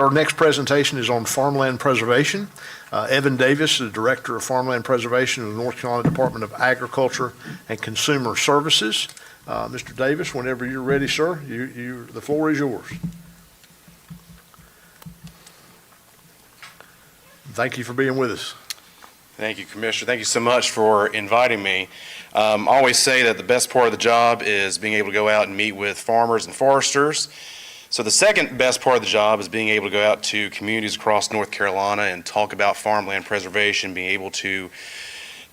Our next presentation is on farmland preservation. Evan Davis, the Director of Farmland Preservation of the North Carolina Department of Agriculture and Consumer Services. Mr. Davis, whenever you're ready, sir, the floor is yours. Thank you for being with us. Thank you, Commissioner. Thank you so much for inviting me. I always say that the best part of the job is being able to go out and meet with farmers and foresters. So the second best part of the job is being able to go out to communities across North Carolina and talk about farmland preservation, being able to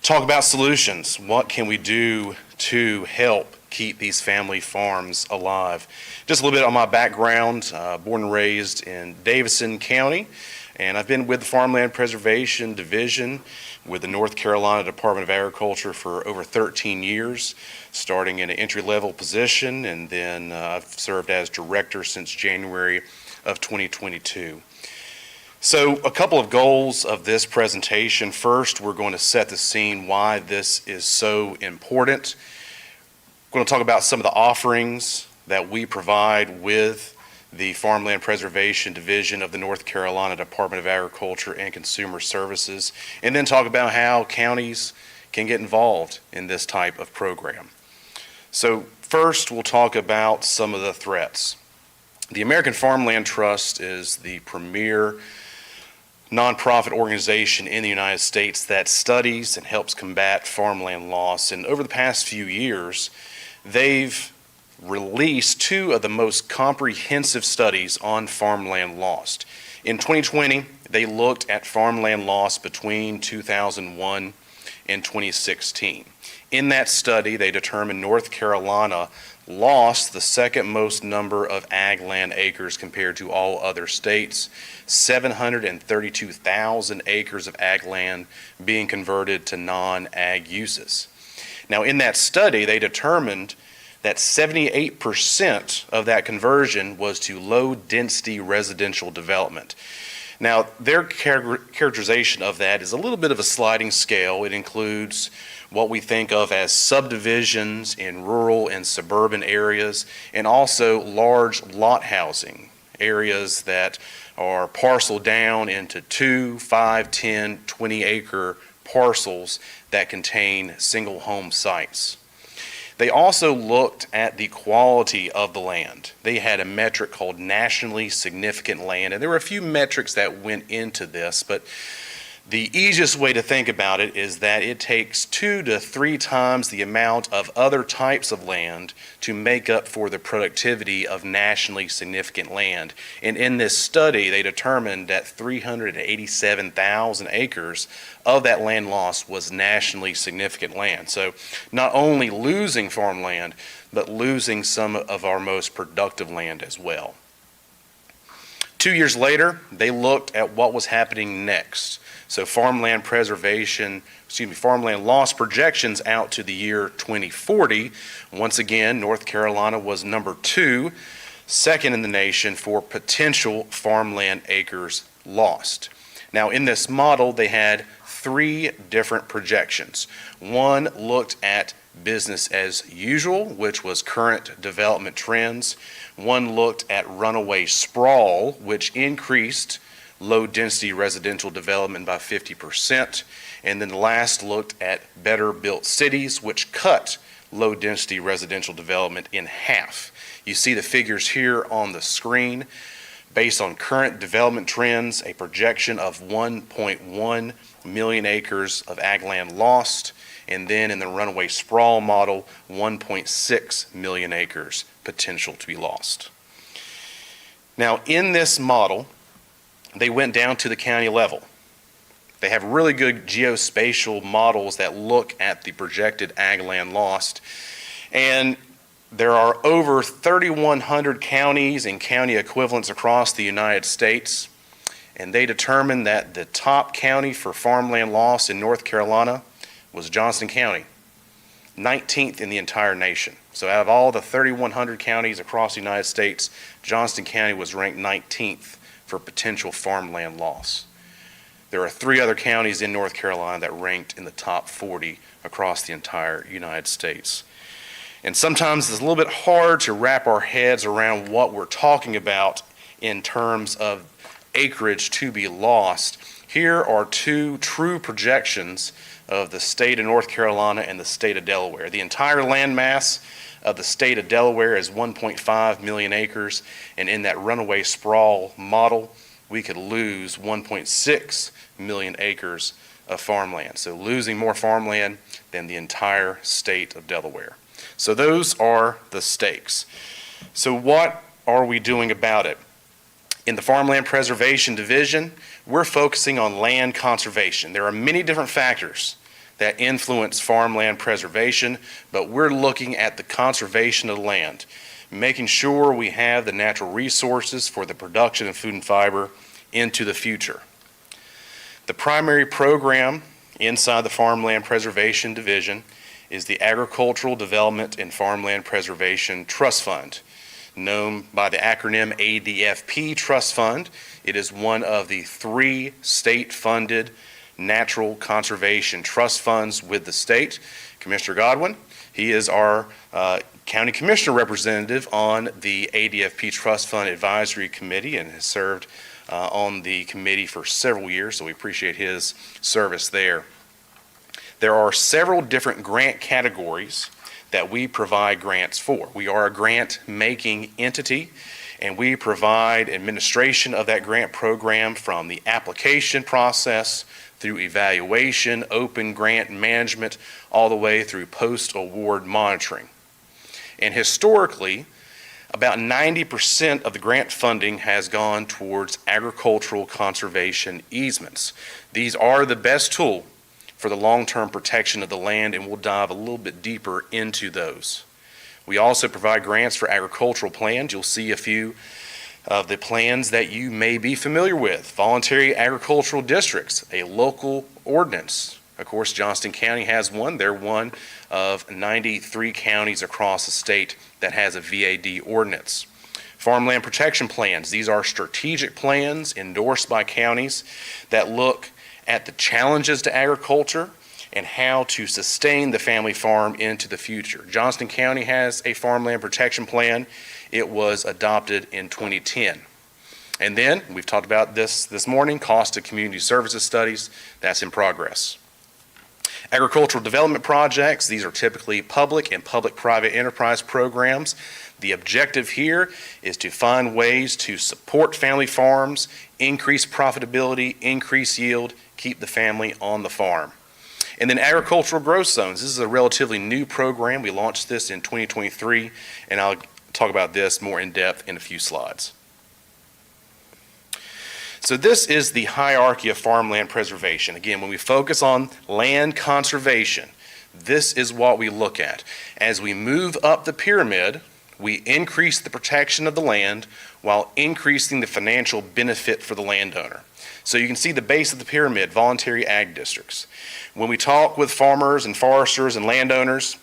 talk about solutions. What can we do to help keep these family farms alive? Just a little bit on my background, born and raised in Davison County, and I've been with the Farmland Preservation Division with the North Carolina Department of Agriculture for over 13 years, starting in an entry-level position, and then I've served as director since January of 2022. So a couple of goals of this presentation. First, we're going to set the scene why this is so important. We're going to talk about some of the offerings that we provide with the Farmland Preservation Division of the North Carolina Department of Agriculture and Consumer Services, and then talk about how counties can get involved in this type of program. So first, we'll talk about some of the threats. The American Farmland Trust is the premier nonprofit organization in the United States that studies and helps combat farmland loss. And over the past few years, they've released two of the most comprehensive studies on farmland loss. In 2020, they looked at farmland loss between 2001 and 2016. In that study, they determined North Carolina lost the second most number of ag land acres compared to all other states, 732,000 acres of ag land being converted to non-ag uses. Now, in that study, they determined that 78% of that conversion was to low-density residential development. Now, their characterization of that is a little bit of a sliding scale. It includes what we think of as subdivisions in rural and suburban areas, and also large lot housing, areas that are parceled down into 2, 5, 10, 20-acre parcels that contain single home sites. They also looked at the quality of the land. They had a metric called nationally significant land, and there were a few metrics that went into this, but the easiest way to think about it is that it takes 2 to 3 times the amount of other types of land to make up for the productivity of nationally significant land. And in this study, they determined that 387,000 acres of that land loss was nationally significant land. So not only losing farmland, but losing some of our most productive land as well. 2 years later, they looked at what was happening next. So farmland loss projections out to the year 2040. Once again, North Carolina was number 2, second in the nation for potential farmland acres lost. Now, in this model, they had 3 different projections. One looked at business as usual, which was current development trends. One looked at runaway sprawl, which increased low-density residential development by 50%. And then the last looked at better built cities, which cut low-density residential development in half. You see the figures here on the screen. Based on current development trends, a projection of 1.1 million acres of ag land lost, and then in the runaway sprawl model, 1.6 million acres potential to be lost. Now, in this model, they went down to the county level. They have really good geospatial models that look at the projected ag land lost. And there are over 3,100 counties and county equivalents across the United States. And they determined that the top county for farmland loss in North Carolina was Johnston County, 19th in the entire nation. So out of all the 3,100 counties across the United States, Johnston County was ranked 19th for potential farmland loss. There are 3 other counties in North Carolina that ranked in the top 40 across the entire United States. And sometimes it's a little bit hard to wrap our heads around what we're talking about in terms of acreage to be lost. Here are two true projections of the state of North Carolina and the state of Delaware. The entire landmass of the state of Delaware is 1.5 million acres, and in that runaway sprawl model, we could lose 1.6 million acres of farmland. So losing more farmland than the entire state of Delaware. So those are the stakes. So what are we doing about it? In the Farmland Preservation Division, we're focusing on land conservation. There are many different factors that influence farmland preservation, but we're looking at the conservation of the land, making sure we have the natural resources for the production of food and fiber into the future. The primary program inside the Farmland Preservation Division is the Agricultural Development and Farmland Preservation Trust Fund, known by the acronym ADFP Trust Fund. It is one of the 3 state-funded natural conservation trust funds with the state. Commissioner Godwin, he is our county commissioner representative on the ADFP Trust Fund Advisory Committee and has served on the committee for several years, so we appreciate his service there. There are several different grant categories that we provide grants for. We are a grant-making entity, and we provide administration of that grant program from the application process through evaluation, open grant management, all the way through post-award monitoring. And historically, about 90% of the grant funding has gone towards agricultural conservation easements. These are the best tool for the long-term protection of the land, and we'll dive a little bit deeper into those. We also provide grants for agricultural plans. You'll see a few of the plans that you may be familiar with. Voluntary agricultural districts, a local ordinance. Of course, Johnston County has one. They're one of 93 counties across the state that has a VAD ordinance. Farmland protection plans. These are strategic plans endorsed by counties that look at the challenges to agriculture and how to sustain the family farm into the future. Johnston County has a farmland protection plan. It was adopted in 2010. And then, we've talked about this morning, cost of community services studies, that's in progress. Agricultural development projects, these are typically public and public-private enterprise programs. The objective here is to find ways to support family farms, increase profitability, increase yield, keep the family on the farm. And then agricultural growth zones. This is a relatively new program. We launched this in 2023, and I'll talk about this more in depth in a few slides. So this is the hierarchy of farmland preservation. Again, when we focus on land conservation, this is what we look at. As we move up the pyramid, we increase the protection of the land while increasing the financial benefit for the landowner. So you can see the base of the pyramid, voluntary ag districts. When we talk with farmers and foresters and landowners,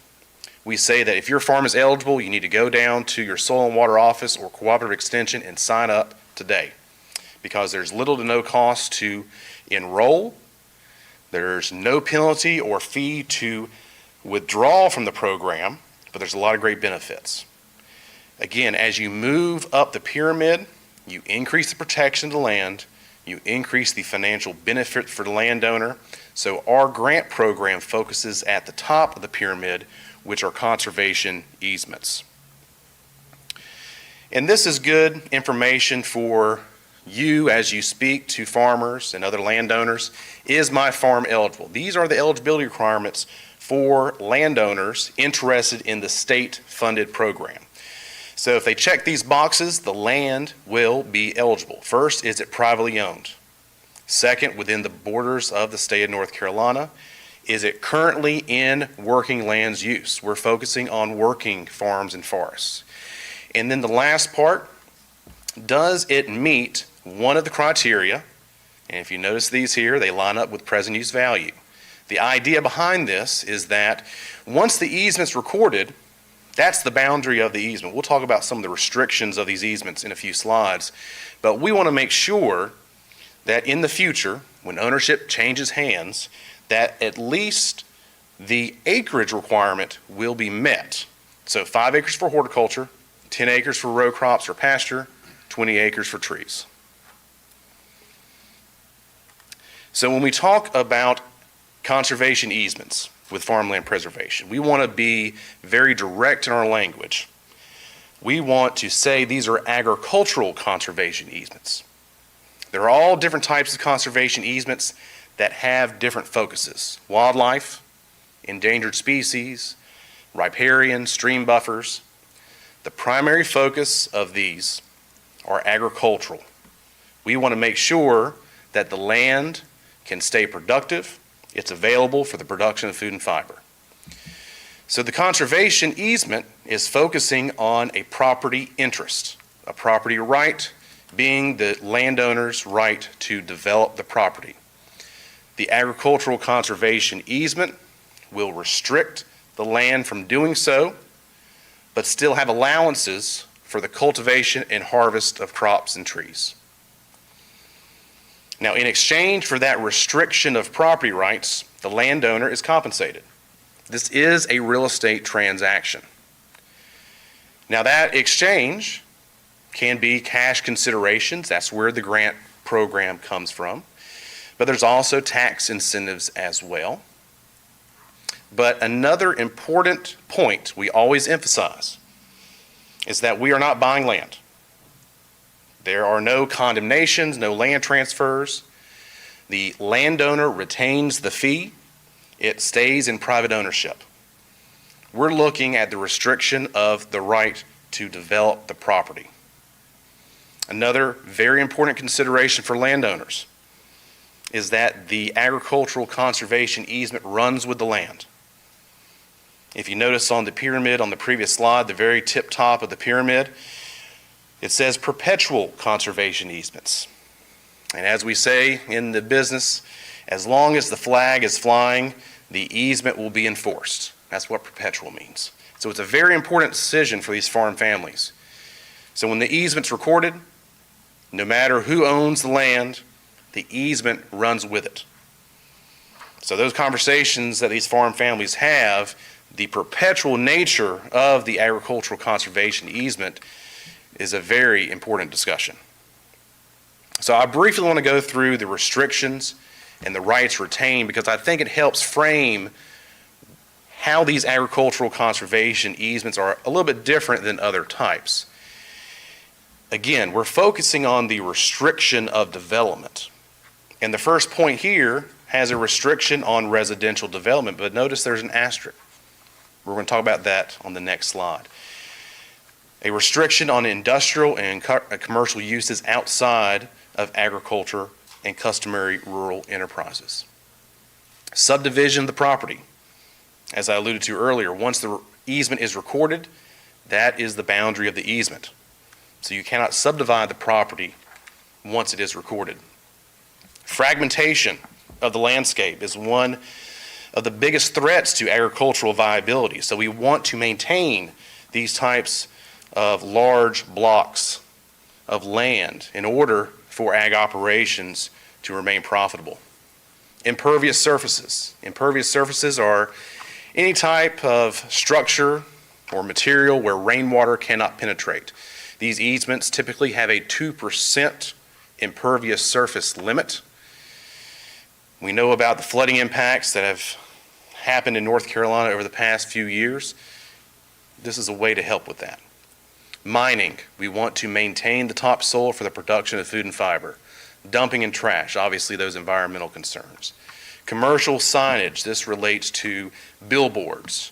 we say that if your farm is eligible, you need to go down to your soil and water office or cooperative extension and sign up today, because there's little to no cost to enroll. There's no penalty or fee to withdraw from the program, but there's a lot of great benefits. Again, as you move up the pyramid, you increase the protection of the land, you increase the financial benefit for the landowner. So our grant program focuses at the top of the pyramid, which are conservation easements. And this is good information for you as you speak to farmers and other landowners. Is my farm eligible? These are the eligibility requirements for landowners interested in the state-funded program. So if they check these boxes, the land will be eligible. First, is it privately owned? Second, within the borders of the state of North Carolina, is it currently in working lands use? We're focusing on working farms and forests. And then the last part, does it meet one of the criteria? And if you notice these here, they line up with present use value. The idea behind this is that once the easement's recorded, that's the boundary of the easement. We'll talk about some of the restrictions of these easements in a few slides, but we want to make sure that in the future, when ownership changes hands, that at least the acreage requirement will be met. So 5 acres for horticulture, 10 acres for row crops or pasture, 20 acres for trees. So when we talk about conservation easements with farmland preservation, we want to be very direct in our language. We want to say these are agricultural conservation easements. There are all different types of conservation easements that have different focuses: wildlife, endangered species, riparian, stream buffers. The primary focus of these are agricultural. We want to make sure that the land can stay productive, it's available for the production of food and fiber. So the conservation easement is focusing on a property interest, a property right being the landowner's right to develop the property. The agricultural conservation easement will restrict the land from doing so, but still have allowances for the cultivation and harvest of crops and trees. Now, in exchange for that restriction of property rights, the landowner is compensated. This is a real estate transaction. Now, that exchange can be cash considerations. That's where the grant program comes from. But there's also tax incentives as well. But another important point we always emphasize is that we are not buying land. There are no condemnations, no land transfers. The landowner retains the fee. It stays in private ownership. We're looking at the restriction of the right to develop the property. Another very important consideration for landowners is that the agricultural conservation easement runs with the land. If you notice on the pyramid on the previous slide, the very tip top of the pyramid, it says perpetual conservation easements. And as we say in the business, as long as the flag is flying, the easement will be enforced. That's what perpetual means. So it's a very important decision for these farm families. So when the easement's recorded, no matter who owns the land, the easement runs with it. So those conversations that these farm families have, the perpetual nature of the agricultural conservation easement is a very important discussion. So I briefly want to go through the restrictions and the rights retained because I think it helps frame how these agricultural conservation easements are a little bit different than other types. Again, we're focusing on the restriction of development. And the first point here has a restriction on residential development, but notice there's an asterisk. We're going to talk about that on the next slide. A restriction on industrial and commercial uses outside of agriculture and customary rural enterprises. Subdivision of the property. As I alluded to earlier, once the easement is recorded, that is the boundary of the easement. So you cannot subdivide the property once it is recorded. Fragmentation of the landscape is one of the biggest threats to agricultural viability. So we want to maintain these types of large blocks of land in order for ag operations to remain profitable. Impervious surfaces. Impervious surfaces are any type of structure or material where rainwater cannot penetrate. These easements typically have a 2% impervious surface limit. We know about the flooding impacts that have happened in North Carolina over the past few years. This is a way to help with that. Mining, we want to maintain the topsoil for the production of food and fiber. Dumping and trash, obviously those environmental concerns. Commercial signage, this relates to billboards,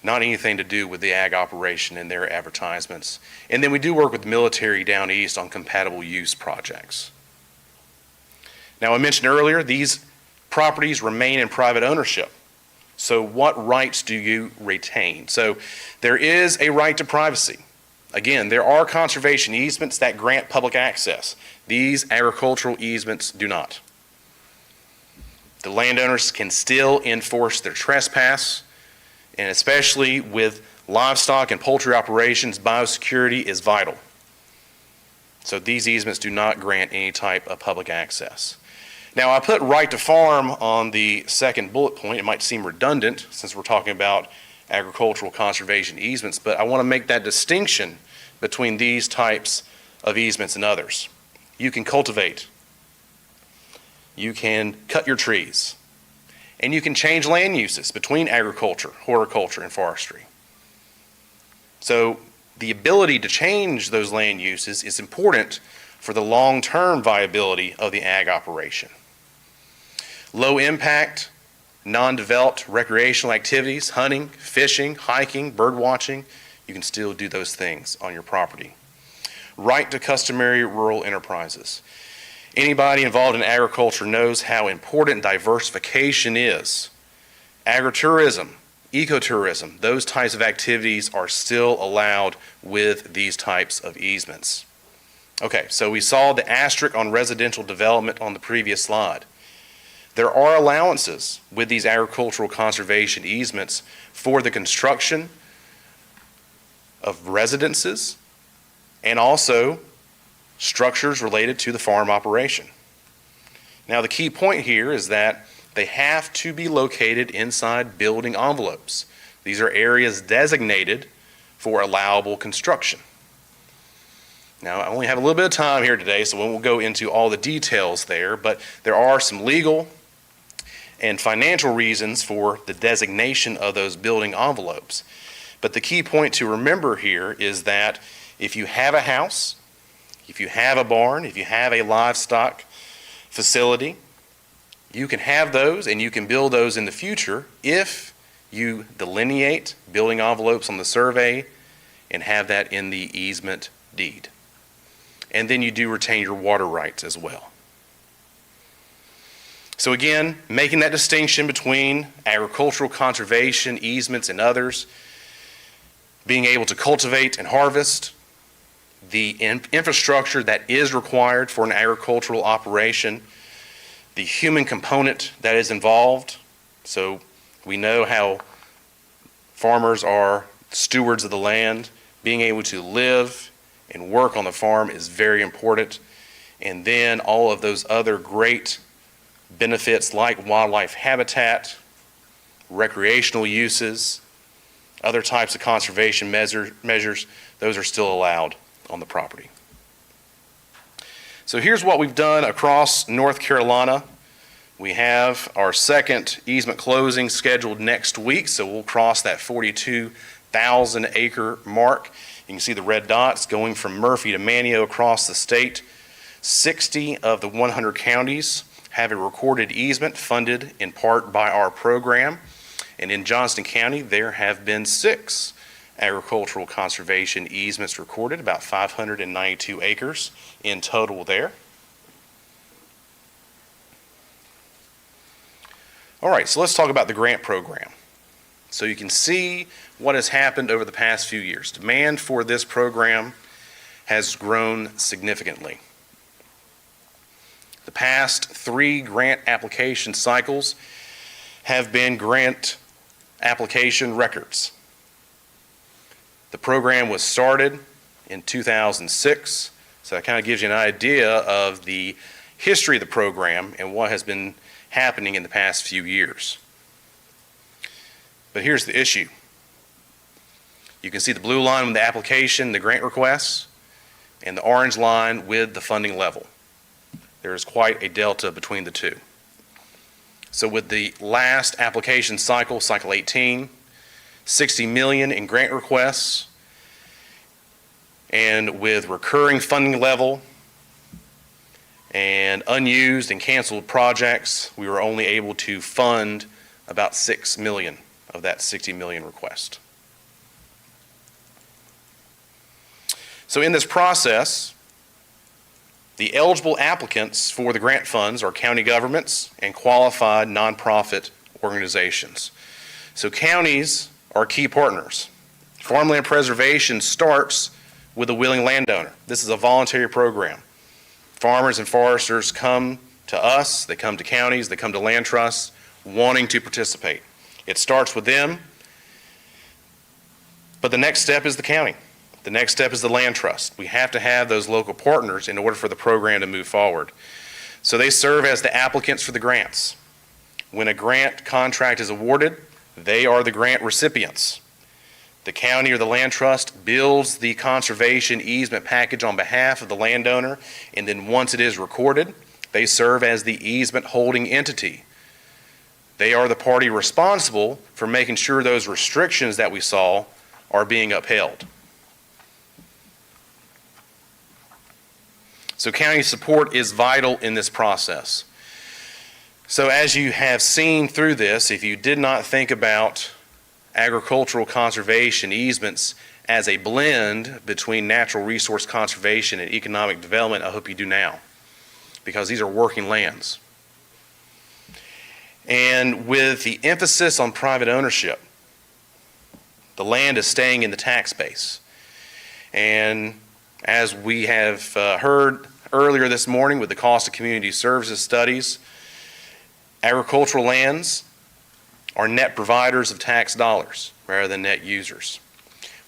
not anything to do with the ag operation and their advertisements. And then we do work with the military down east on compatible use projects. Now, I mentioned earlier, these properties remain in private ownership. So what rights do you retain? So there is a right to privacy. Again, there are conservation easements that grant public access. These agricultural easements do not. The landowners can still enforce their trespass, and especially with livestock and poultry operations, biosecurity is vital. So these easements do not grant any type of public access. Now, I put right to farm on the second bullet point. It might seem redundant since we're talking about agricultural conservation easements, but I want to make that distinction between these types of easements and others. You can cultivate. you can cut your trees, and you can change land uses between agriculture, horticulture, and forestry. So the ability to change those land uses is important for the long-term viability of the ag operation. Low impact, non-developed recreational activities, hunting, fishing, hiking, bird watching, you can still do those things on your property. Right to customary rural enterprises. Anybody involved in agriculture knows how important diversification is. Agritourism, ecotourism, those types of activities are still allowed with these types of easements. Okay, so we saw the asterisk on residential development on the previous slide. There are allowances with these agricultural conservation easements for the construction of residences and also structures related to the farm operation. Now, the key point here is that they have to be located inside building envelopes. These are areas designated for allowable construction. Now, I only have a little bit of time here today, so we won't go into all the details there, but there are some legal and financial reasons for the designation of those building envelopes. But the key point to remember here is that if you have a house, if you have a barn, if you have a livestock facility, you can have those and you can build those in the future if you delineate building envelopes on the survey and have that in the easement deed. And then you do retain your water rights as well. So again, making that distinction between agricultural conservation, easements, and others, being able to cultivate and harvest, the infrastructure that is required for an agricultural operation, the human component that is involved. So we know how farmers are stewards of the land. Being able to live and work on the farm is very important. And then all of those other great benefits like wildlife habitat, recreational uses, other types of conservation measures, those are still allowed on the property. So here's what we've done across North Carolina. We have our second easement closing scheduled next week, so we'll cross that 42,000 acre mark. You can see the red dots going from Murphy to Manteo across the state. 60 of the 100 counties have a recorded easement funded in part by our program. And in Johnston County, there have been 6 agricultural conservation easements recorded, about 592 acres in total there. All right, so let's talk about the grant program. So you can see what has happened over the past few years. Demand for this program has grown significantly. The past 3 grant application cycles have been grant application records. The program was started in 2006, so that kind of gives you an idea of the history of the program and what has been happening in the past few years. But here's the issue. You can see the blue line with the application, the grant requests, and the orange line with the funding level. There is quite a delta between the two. So with the last application cycle, cycle 18, 60 million in grant requests, and with recurring funding level and unused and canceled projects, we were only able to fund about 6 million of that 60 million request. So in this process, the eligible applicants for the grant funds are county governments and qualified nonprofit organizations. So counties are key partners. Farmland preservation starts with a willing landowner. This is a voluntary program. Farmers and foresters come to us, they come to counties, they come to land trusts wanting to participate. It starts with them, but the next step is the county. The next step is the land trust. We have to have those local partners in order for the program to move forward. So they serve as the applicants for the grants. When a grant contract is awarded, they are the grant recipients. The county or the land trust builds the conservation easement package on behalf of the landowner, and then once it is recorded, They serve as the easement holding entity. They are the party responsible for making sure those restrictions that we saw are being upheld. So county support is vital in this process. So as you have seen through this, if you did not think about agricultural conservation easements as a blend between natural resource conservation and economic development, I hope you do now, because these are working lands. And with the emphasis on private ownership, the land is staying in the tax base. And as we have heard earlier this morning with the cost of community services studies, agricultural lands are net providers of tax dollars rather than net users.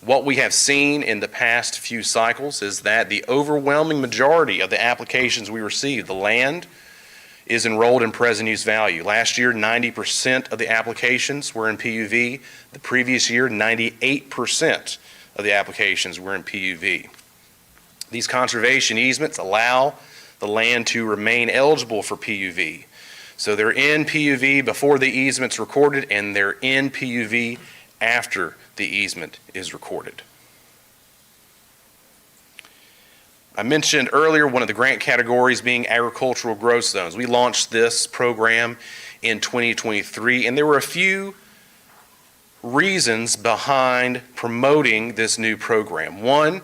What we have seen in the past few cycles is that the overwhelming majority of the applications we receive, the land is enrolled in present use value. Last year, 90% of the applications were in PUV. The previous year, 98% of the applications were in PUV. These conservation easements allow the land to remain eligible for PUV. So they're in PUV before the easement's recorded, and they're in PUV after the easement is recorded. I mentioned earlier one of the grant categories being agricultural growth zones. We launched this program in 2023, and there were a few reasons behind promoting this new program. One,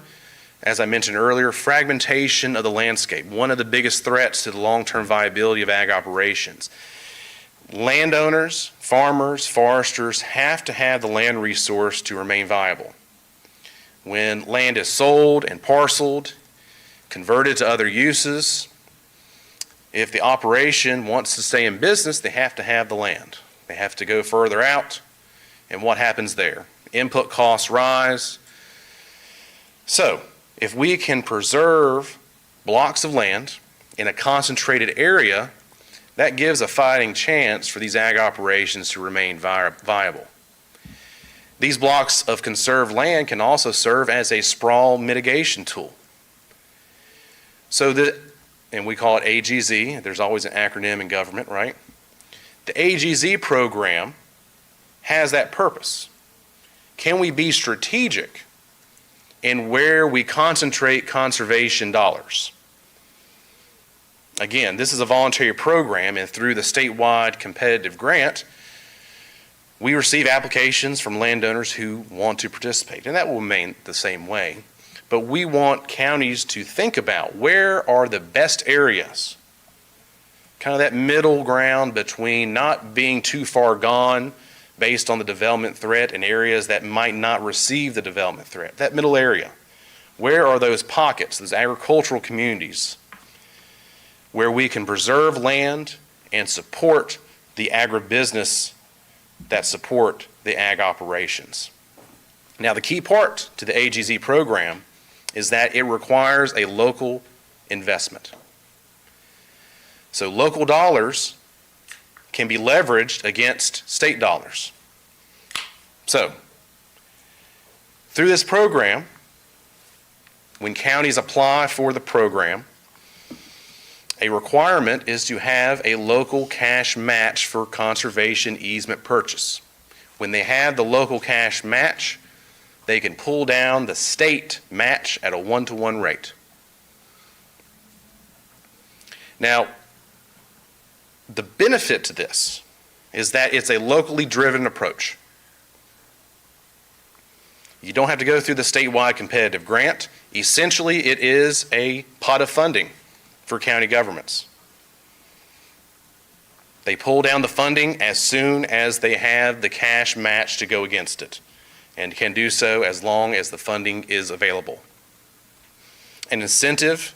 as I mentioned earlier, fragmentation of the landscape, one of the biggest threats to the long-term viability of ag operations. Landowners, farmers, foresters have to have the land resource to remain viable. When land is sold and parceled, converted to other uses, if the operation wants to stay in business, they have to have the land. They have to go further out, and what happens there? Input costs rise. So, if we can preserve blocks of land in a concentrated area, that gives a fighting chance for these ag operations to remain viable. These blocks of conserved land can also serve as a sprawl mitigation tool. So and we call it AGZ, there's always an acronym in government, right? The AGZ program has that purpose. Can we be strategic in where we concentrate conservation dollars? Again, this is a voluntary program, and through the statewide competitive grant, we receive applications from landowners who want to participate, and that will remain the same way. But we want counties to think about where are the best areas, kind of that middle ground between not being too far gone based on the development threat and areas that might not receive the development threat, that middle area. Where are those pockets, those agricultural communities, where we can preserve land and support the agribusiness that support the ag operations? Now, the key part to the AGZ program is that it requires a local investment. So local dollars can be leveraged against state dollars. So, through this program, when counties apply for the program, a requirement is to have a local cash match for conservation easement purchase. When they have the local cash match, they can pull down the state match at a 1-to-1 rate. Now, the benefit to this is that it's a locally driven approach. You don't have to go through the statewide competitive grant. Essentially, it is a pot of funding for county governments. They pull down the funding as soon as they have the cash match to go against it, and can do so as long as the funding is available. An incentive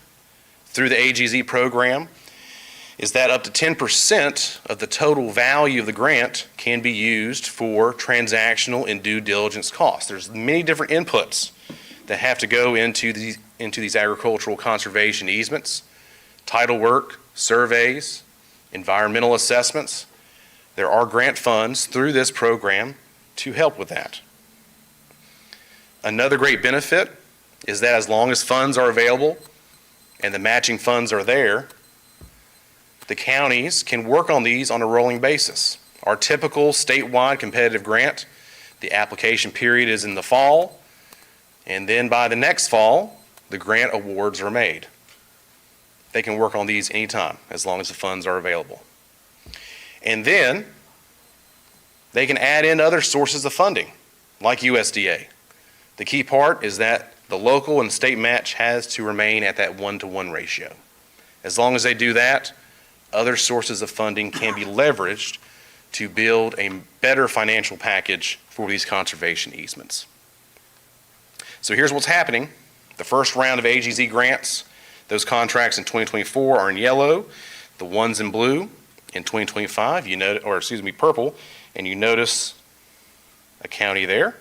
through the AGZ program is that up to 10% of the total value of the grant can be used for transactional and due diligence costs. There's many different inputs that have to go into these agricultural conservation easements: title work, surveys, environmental assessments. There are grant funds through this program to help with that. Another great benefit is that as long as funds are available and the matching funds are there, the counties can work on these on a rolling basis. Our typical statewide competitive grant, the application period is in the fall, and then by the next fall, the grant awards are made. They can work on these anytime, as long as the funds are available. And then they can add in other sources of funding, like USDA. The key part is that the local and state match has to remain at that 1-to-1 ratio. As long as they do that, other sources of funding can be leveraged to build a better financial package for these conservation easements. So here's what's happening. The first round of AGZ grants, those contracts in 2024 are in yellow. The ones in blue in 2025, purple, and you notice a county there.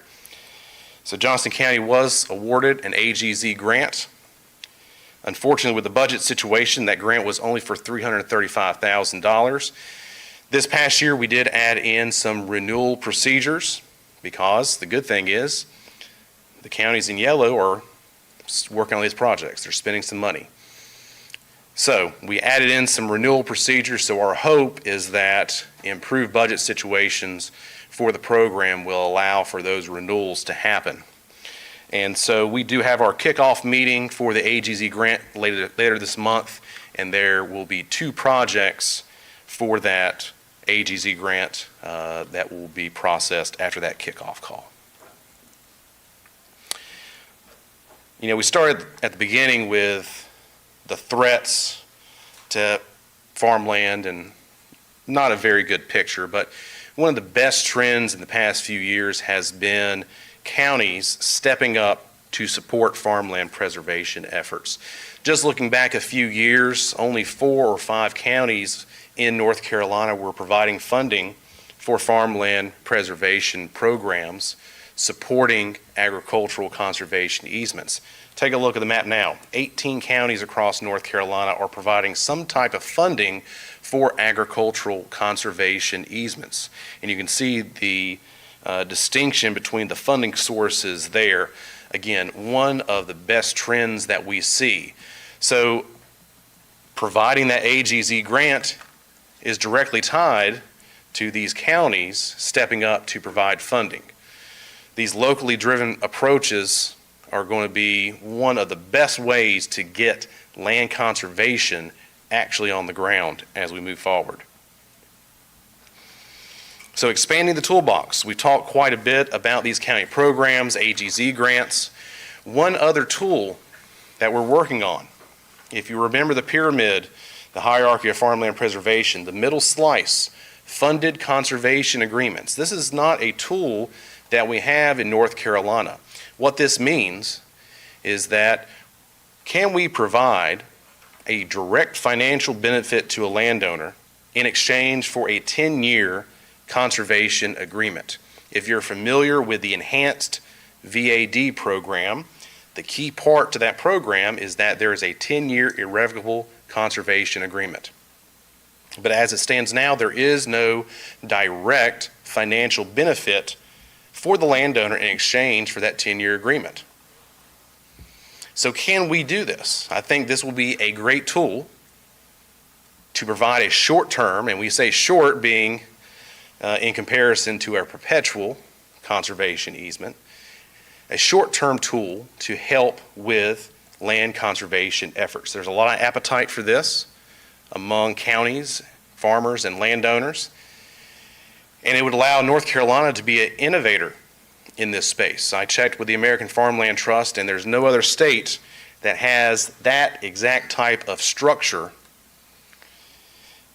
So Johnston County was awarded an AGZ grant. Unfortunately, with the budget situation, that grant was only for $335,000. This past year, we did add in some renewal procedures because the good thing is the counties in yellow are working on these projects. They're spending some money. So we added in some renewal procedures, so our hope is that improved budget situations for the program will allow for those renewals to happen. And so we do have our kickoff meeting for the AGZ grant later this month, and there will be 2 projects for that AGZ grant that will be processed after that kickoff call. You know, we started at the beginning with the threats to farmland, and not a very good picture, but one of the best trends in the past few years has been counties stepping up to support farmland preservation efforts. Just looking back a few years, only 4 or 5 counties in North Carolina were providing funding for farmland preservation programs supporting agricultural conservation easements. Take a look at the map now. 18 counties across North Carolina are providing some type of funding for agricultural conservation easements. And you can see the distinction between the funding sources there. Again, one of the best trends that we see. So providing that AGZ grant is directly tied to these counties stepping up to provide funding. These locally driven approaches are going to be one of the best ways to get land conservation actually on the ground as we move forward. So expanding the toolbox, we talked quite a bit about these county programs, AGZ grants. One other tool that we're working on, if you remember the pyramid, the hierarchy of farmland preservation, the middle slice, funded conservation agreements. This is not a tool that we have in North Carolina. What this means is that can we provide a direct financial benefit to a landowner in exchange for a 10-year conservation agreement? If you're familiar with the enhanced VAD program, the key part to that program is that there is a 10-year irrevocable conservation agreement. But as it stands now, there is no direct financial benefit for the landowner in exchange for that 10-year agreement. So can we do this? I think this will be a great tool to provide a short-term, and we say short being in comparison to a perpetual conservation easement, a short-term tool to help with land conservation efforts. There's a lot of appetite for this among counties, farmers, and landowners, and it would allow North Carolina to be an innovator in this space. I checked with the American Farmland Trust, and there's no other state that has that exact type of structure.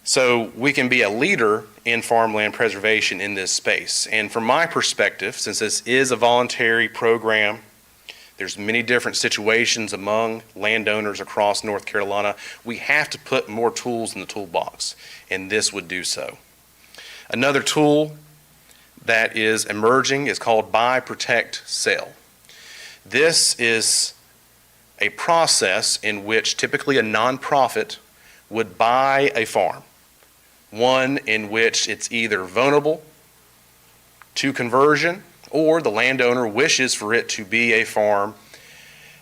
So we can be a leader in farmland preservation in this space. And from my perspective, since this is a voluntary program, there's many different situations among landowners across North Carolina, we have to put more tools in the toolbox, and this would do so. Another tool that is emerging is called Buy, Protect, Sell. This is a process in which typically a nonprofit would buy a farm, one in which it's either vulnerable to conversion or the landowner wishes for it to be a farm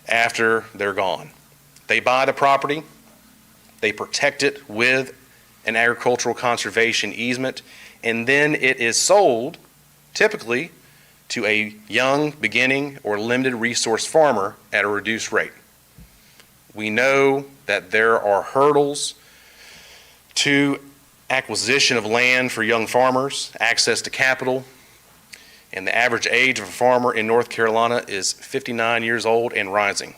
after they're gone. They buy the property, they protect it with an agricultural conservation easement, and then it is sold typically to a young, beginning, or limited resource farmer at a reduced rate. We know that there are hurdles to acquisition of land for young farmers, access to capital, and the average age of a farmer in North Carolina is 59 years old and rising.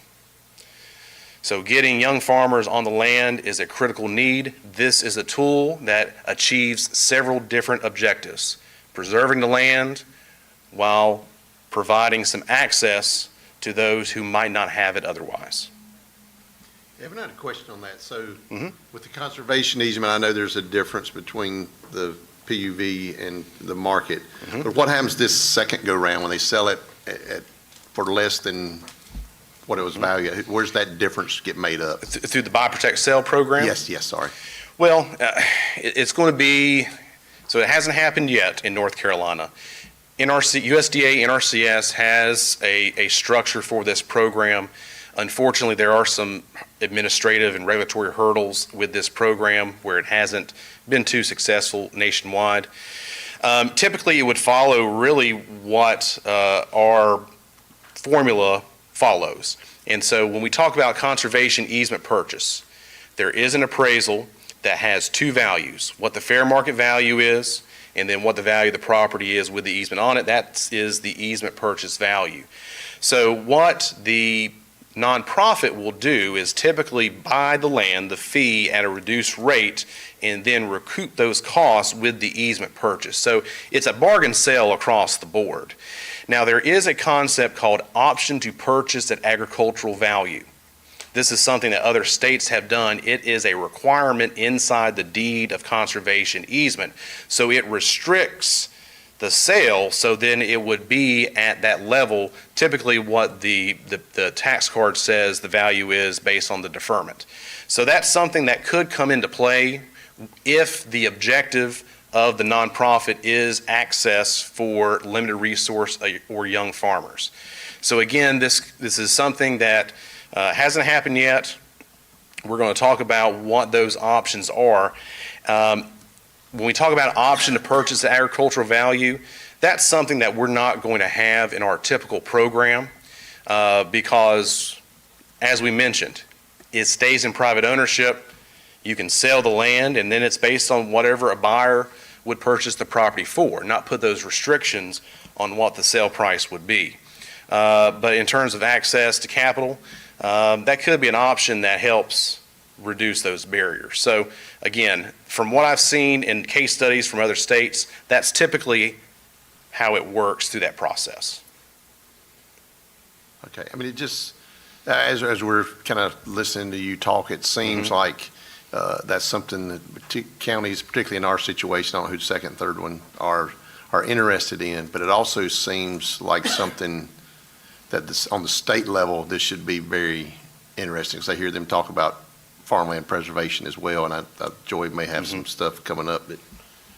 So getting young farmers on the land is a critical need. This is a tool that achieves several different objectives: preserving the land while providing some access to those who might not have it otherwise. Evan, I had a question on that. So Mhm. with the conservation easement, I know there's a difference between the PUV and the market. Mhm. But what happens this second go-round when they sell it for less than what it was valued? Where's that difference get made up? Through the Buy, Protect, Sell program? Yes, sorry. Well, it's going to be, so it hasn't happened yet in North Carolina. USDA NRCS has a structure for this program. Unfortunately, there are some administrative and regulatory hurdles with this program where it hasn't been too successful nationwide. Typically, it would follow really what our formula follows. And so when we talk about conservation easement purchase, there is an appraisal that has two values: what the fair market value is, and then what the value of the property is with the easement on it. That is the easement purchase value. So what the nonprofit will do is typically buy the land, the fee, at a reduced rate, and then recoup those costs with the easement purchase. So it's a bargain sale across the board. Now, there is a concept called option to purchase at agricultural value. This is something that other states have done. It is a requirement inside the deed of conservation easement. So it restricts the sale, so then it would be at that level, typically what the tax card says the value is based on the deferment. So that's something that could come into play if the objective of the nonprofit is access for limited resource or young farmers. So again, this is something that hasn't happened yet. We're going to talk about what those options are. When we talk about option to purchase at agricultural value, that's something that we're not going to have in our typical program because, as we mentioned, it stays in private ownership. You can sell the land, and then it's based on whatever a buyer would purchase the property for, not put those restrictions on what the sale price would be. But in terms of access to capital, that could be an option that helps reduce those barriers. So again, from what I've seen in case studies from other states, that's typically how it works through that process. Okay, I mean, it just, as we're kind of listening to you talk, it seems like that's something that counties, particularly in our situation, I don't know who the second and third one are interested in, but it also seems like something that on the state level, this should be very interesting, because I hear them talk about farmland preservation as well, and Joy may have some stuff coming up that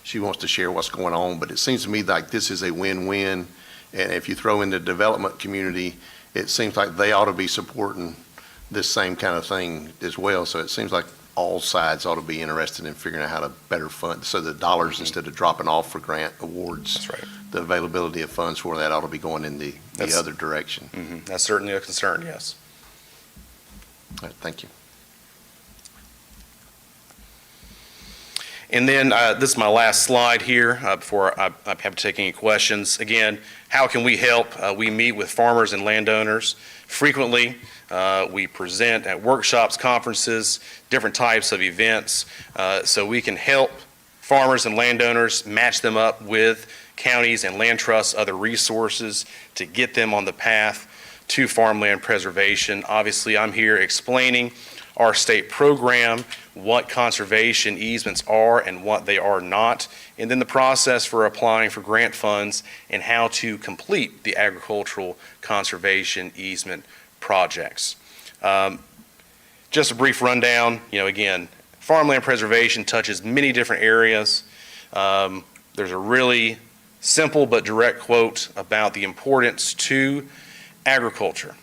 she wants to share what's going on, but it seems to me like this is a win-win, and if you throw in the development community, it seems like they ought to be supporting this same kind of thing as well, so it seems like all sides ought to be interested in figuring out how to better fund, so the dollars, instead of dropping off for grant awards, That's right. the availability of funds for that ought to be going in the other direction. That's certainly a concern, yes. All right, thank you. And then this is my last slide here before I have to take any questions. Again, how can we help? We meet with farmers and landowners frequently. We present at workshops, conferences, different types of events, so we can help farmers and landowners, match them up with counties and land trusts, other resources to get them on the path to farmland preservation. Obviously, I'm here explaining our state program, what conservation easements are and what they are not, and then the process for applying for grant funds and how to complete the agricultural conservation easement projects. Just a brief rundown, again, farmland preservation touches many different areas. There's a really simple but direct quote about the importance to agriculture.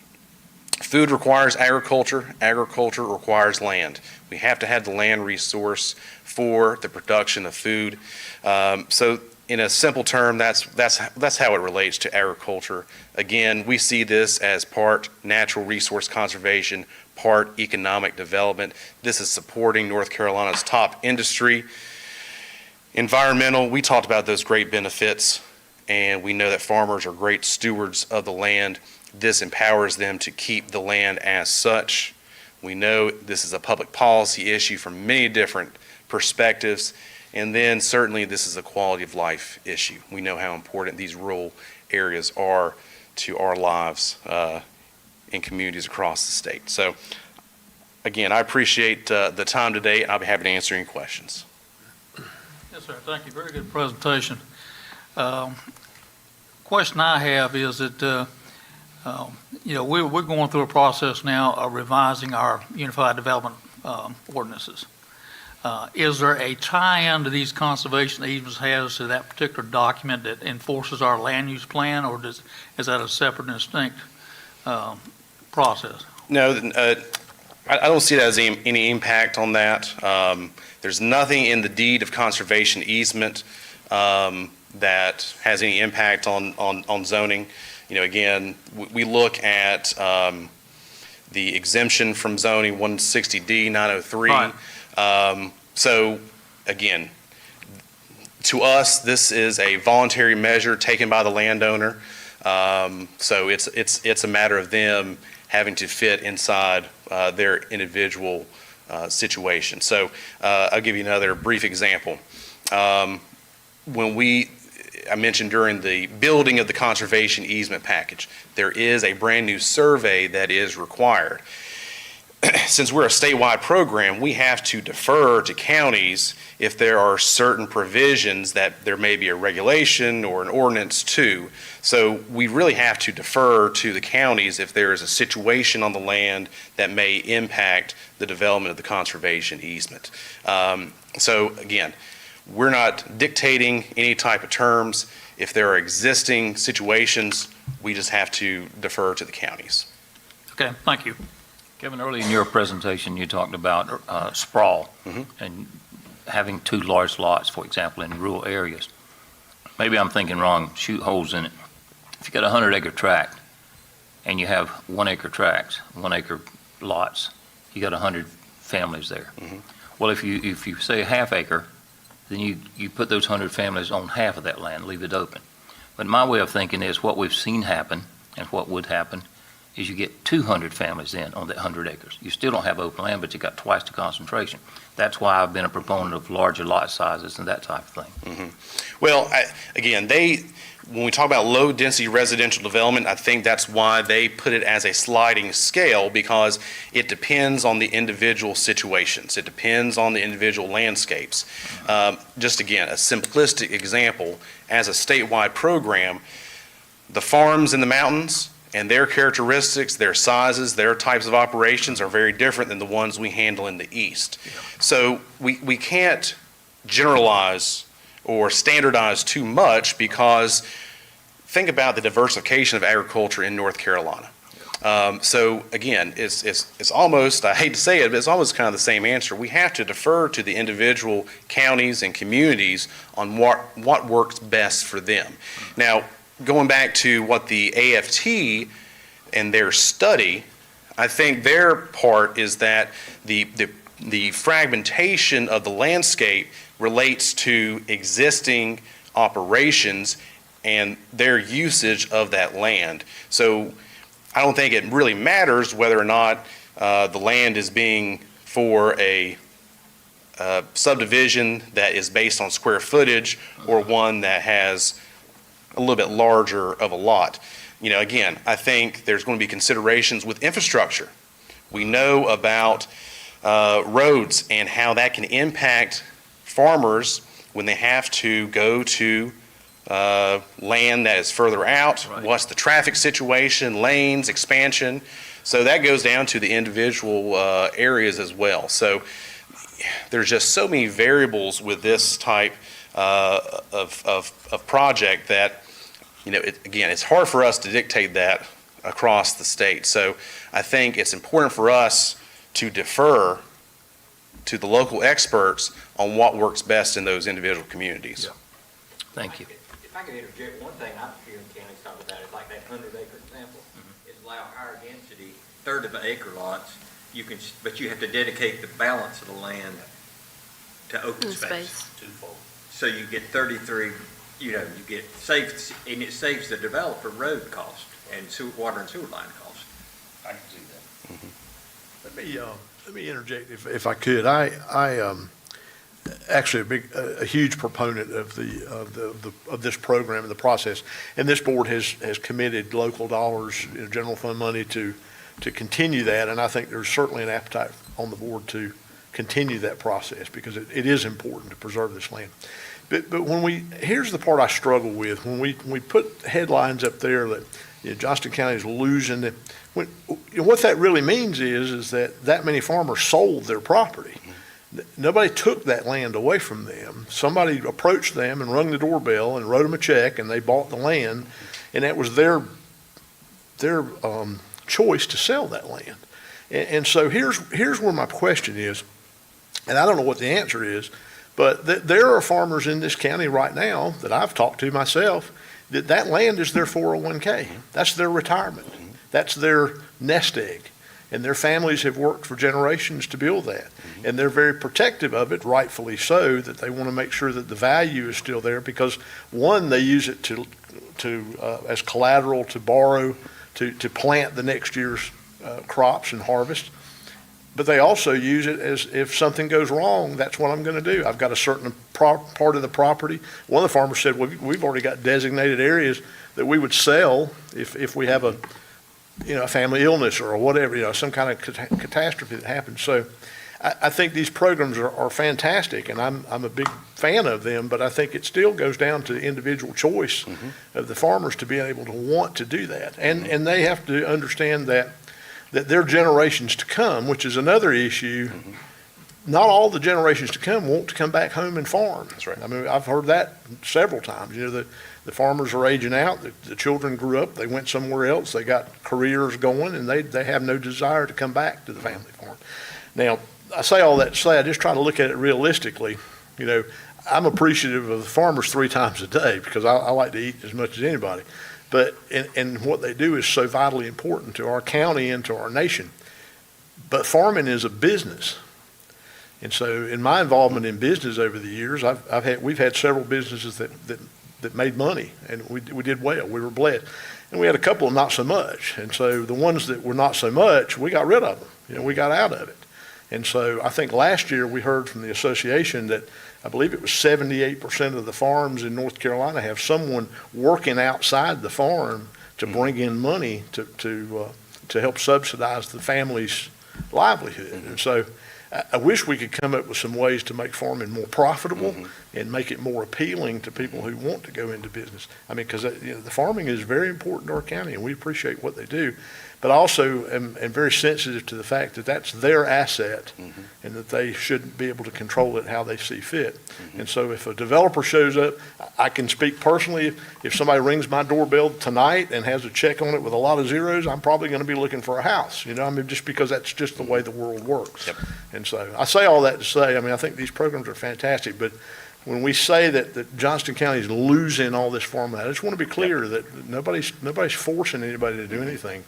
Food requires agriculture. Agriculture requires land. We have to have the land resource for the production of food. So in a simple term, that's how it relates to agriculture. Again, we see this as part natural resource conservation, part economic development. This is supporting North Carolina's top industry. Environmental, we talked about those great benefits, and we know that farmers are great stewards of the land. This empowers them to keep the land as such. We know this is a public policy issue from many different perspectives. And then certainly this is a quality of life issue. We know how important these rural areas are to our lives in communities across the state. So again, I appreciate the time today, and I'll be happy to answer any questions. Yes, sir. Thank you. Very good presentation. Question I have is that, we're going through a process now of revising our Unified Development ordinances. Is there a tie-in to these conservation easements has to that particular document that enforces our land use plan, or is that a separate and distinct process? No, I don't see that as any impact on that. There's nothing in the deed of conservation easement that has any impact on zoning. Again, we look at the exemption from zoning 160D 903. Right. So again, to us, this is a voluntary measure taken by the landowner. So it's a matter of them having to fit inside their individual situation. So I'll give you another brief example. I mentioned during the building of the conservation easement package, there is a brand new survey that is required. Since we're a statewide program, we have to defer to counties if there are certain provisions that there may be a regulation or an ordinance to. So we really have to defer to the counties if there is a situation on the land that may impact the development of the conservation easement. So again, we're not dictating any type of terms. If there are existing situations, we just have to defer to the counties. Okay, thank you. Kevin, early in your presentation, you talked about sprawl and having two large lots, for example, in rural areas. Maybe I'm thinking wrong, shoot holes in it. If you got a 100-acre tract and you have 1 acre tracts, 1 acre lots, you got 100 families there. Well, if you say a half acre, then you put those 100 families on half of that land, leave it open. But my way of thinking is what we've seen happen and what would happen is you get 200 families in on that 100 acres. You still don't have open land, but you got twice the concentration. That's why I've been a proponent of larger lot sizes and that type of thing. Well, again, when we talk about low-density residential development, I think that's why they put it as a sliding scale, because it depends on the individual situations. It depends on the individual landscapes. Just again, a simplistic example, as a statewide program, the farms in the mountains and their characteristics, their sizes, their types of operations are very different than the ones we handle in the east. So we can't generalize or standardize too much, because think about the diversification of agriculture in North Carolina. So again, it's almost, I hate to say it, but it's almost kind of the same answer. We have to defer to the individual counties and communities on what works best for them. Now, going back to what the AFT and their study, I think their part is that the fragmentation of the landscape relates to existing operations and their usage of that land. So I don't think it really matters whether or not the land is being for a subdivision that is based on square footage or one that has a little bit larger of a lot. Again, I think there's going to be considerations with infrastructure. We know about roads and how that can impact farmers when they have to go to land that is further out. Right. What's the traffic situation, lanes, expansion? So that goes down to the individual areas as well. So there's just so many variables with this type of project that, again, it's hard for us to dictate that across the state. So I think it's important for us to defer to the local experts on what works best in those individual communities. Yeah. Thank you. If I could interject, one thing I've heard counties talk about is like that 100-acre example, is allow higher density, third of an acre lots, but you have to dedicate the balance of the land to open space. Twofold. So you get 33, you get saves, and it saves the developer road cost and water and sewer line cost. I can see that. Let me interject if I could. I actually a huge proponent of this program and the process. And this board has committed local dollars, general fund money to continue that. And I think there's certainly an appetite on the board to continue that process because it is important to preserve this land. But here's the part I struggle with. When we put headlines up there that Johnston County is losing it, what that really means is that many farmers sold their property. Nobody took that land away from them. Somebody approached them and rung the doorbell and wrote them a check, and they bought the land, and that was their choice to sell that land. And so here's where my question is, and I don't know what the answer is, but there are farmers in this county right now that I've talked to myself that land is their 401k. That's their retirement. That's their nest egg. And their families have worked for generations to build that. And they're very protective of it, rightfully so, that they want to make sure that the value is still there because, one, they use it as collateral to borrow, to plant the next year's crops and harvest. But they also use it as if something goes wrong, that's what I'm going to do. I've got a certain part of the property. One of the farmers said, well, we've already got designated areas that we would sell if we have a family illness or whatever, some kind of catastrophe that happens. So I think these programs are fantastic, and I'm a big fan of them, but I think it still goes down to the individual choice of the farmers to be able to want to do that. And they have to understand that their generations to come, which is another issue, not all the generations to come want to come back home and farm. That's right. I mean, I've heard that several times. The farmers are aging out, the children grew up, they went somewhere else, they got careers going, and they have no desire to come back to the family farm. Now, I say all that to say, I just try to look at it realistically. I'm appreciative of the farmers 3 times a day because I like to eat as much as anybody. But, and what they do is so vitally important to our county and to our nation. But farming is a business. And so in my involvement in business over the years, we've had several businesses that made money, and we did well. We were blessed. And we had a couple of not so much. And so the ones that were not so much, we got rid of them. We got out of it. And so I think last year we heard from the association that I believe it was 78% of the farms in North Carolina have someone working outside the farm to bring in money to help subsidize the family's livelihood. And so I wish we could come up with some ways to make farming more profitable and make it more appealing to people who want to go into business. I mean, because the farming is very important to our county, and we appreciate what they do. But I also am very sensitive to the fact that that's their asset and that they should be able to control it how they see fit. And so if a developer shows up, I can speak personally. If somebody rings my doorbell tonight and has a check on it with a lot of zeros, I'm probably going to be looking for a house, just because that's just the way the world works. Yep. And so I say all that to say, I think these programs are fantastic, but when we say that Johnston County is losing all this farmland, I just want to be clear that nobody's forcing anybody to do anything.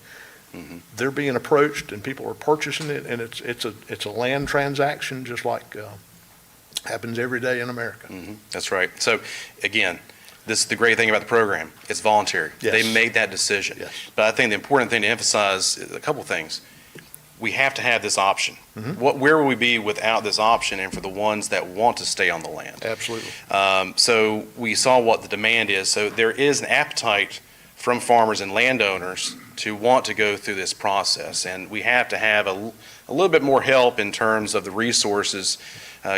They're being approached and people are purchasing it, and it's a land transaction just like happens every day in America. That's right. So again, this is the great thing about the program. It's voluntary. Yes. They made that decision. Yes. But I think the important thing to emphasize is a couple things. We have to have this option. Where would we be without this option, and for the ones that want to stay on the land? Absolutely. So we saw what the demand is. So there is an appetite from farmers and landowners to want to go through this process, and we have to have a little bit more help in terms of the resources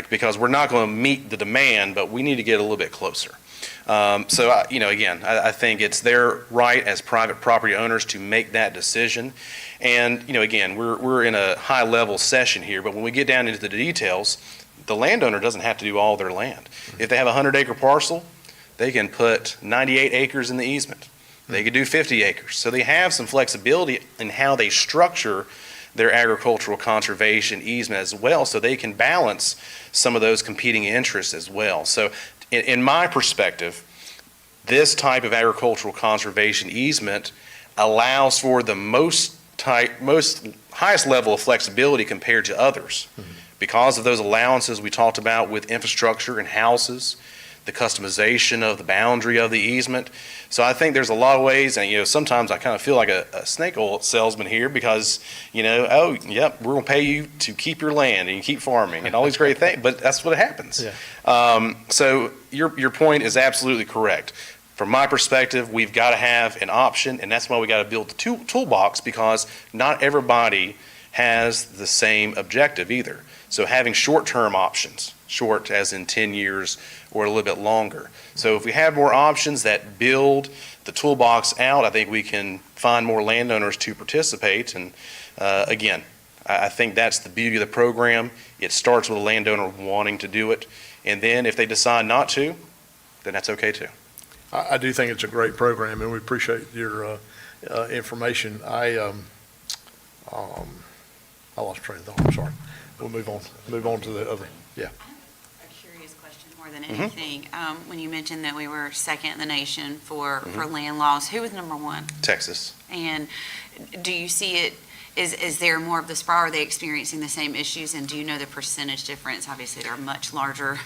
because we're not going to meet the demand, but we need to get a little bit closer. Again, I think it's their right as private property owners to make that decision. And, again, we're in a high-level session here, but when we get down into the details, the landowner doesn't have to do all their land. If they have a 100-acre parcel, they can put 98 acres in the easement. They could do 50 acres. So they have some flexibility in how they structure their agricultural conservation easement as well, so they can balance some of those competing interests as well. So in my perspective, this type of agricultural conservation easement allows for the most highest level of flexibility compared to others. Because of those allowances we talked about with infrastructure and houses, the customization of the boundary of the easement. So I think there's a lot of ways, and sometimes I kind of feel like a snake oil salesman here because, oh, yep, we're gonna pay you to keep your land and you keep farming and all these great things, but that's what happens. Yeah. So your point is absolutely correct. From my perspective, we've got to have an option, and that's why we got to build the toolbox, because not everybody has the same objective either. So having short-term options, short as in 10 years or a little bit longer. So if we have more options that build the toolbox out, I think we can find more landowners to participate. And again, I think that's the beauty of the program. It starts with a landowner wanting to do it. And then if they decide not to, then that's okay too. I do think it's a great program, and we appreciate your information. I lost train of thought, I'm sorry. We'll move on to the other. Yeah. A curious question more than anything. When you mentioned that we were second in the nation for land laws, who was number one? Texas. And do you see it, is there more of the sprawl? Are they experiencing the same issues? And do you know the percentage difference? Obviously, they're much larger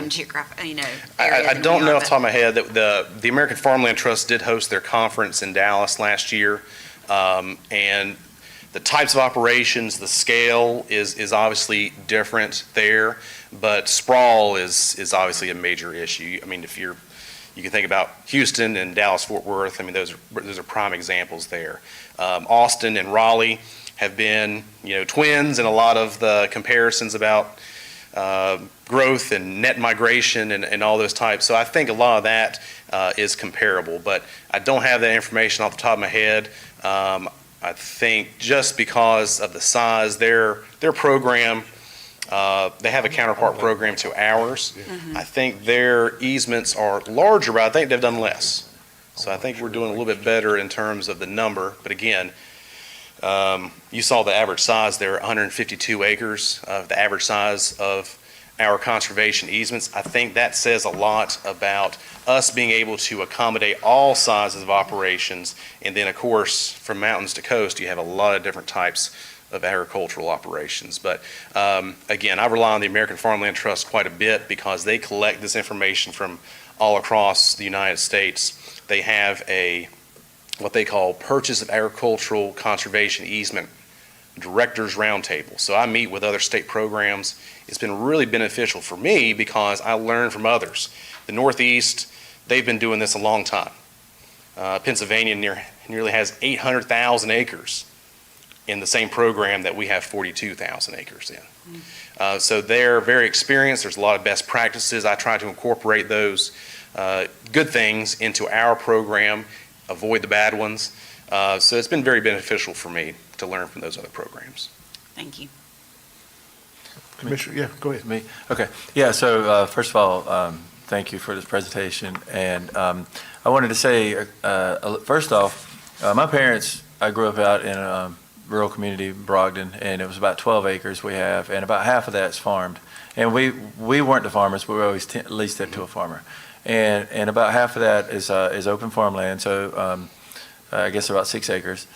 geographic, I don't know off the top of my head that the American Farmland Trust did host their conference in Dallas last year. And the types of operations, the scale is obviously different there, but sprawl is obviously a major issue. I mean, you can think about Houston and Dallas-Fort Worth. I mean, those are prime examples there. Austin and Raleigh have been, twins in a lot of the comparisons about growth and net migration and all those types. So I think a lot of that is comparable, but I don't have that information off the top of my head. I think just because of the size, their program, they have a counterpart program to ours. I think their easements are larger, but I think they've done less. So I think we're doing a little bit better in terms of the number. But again, you saw the average size there, 152 acres, the average size of our conservation easements. I think that says a lot about us being able to accommodate all sizes of operations. And then, of course, from mountains to coast, you have a lot of different types of agricultural operations. But again, I rely on the American Farmland Trust quite a bit because they collect this information from all across the United States. They have what they call Purchase of Agricultural Conservation Easement Directors Roundtable. So I meet with other state programs. It's been really beneficial for me because I learn from others. The Northeast, they've been doing this a long time. Pennsylvania nearly has 800,000 acres in the same program that we have 42,000 acres in. So they're very experienced. There's a lot of best practices. I try to incorporate those good things into our program, avoid the bad ones. So it's been very beneficial for me to learn from those other programs. Thank you. Commissioner, yeah, go ahead. Me? Okay. Yeah, so first of all, thank you for this presentation. And I wanted to say, first off, my parents, I grew up out in a rural community, Brogden, and it was about 12 acres we have, and about half of that's farmed. And we weren't the farmers, but we always leased it to a farmer. And about half of that is open farmland, so I guess about 6 acres.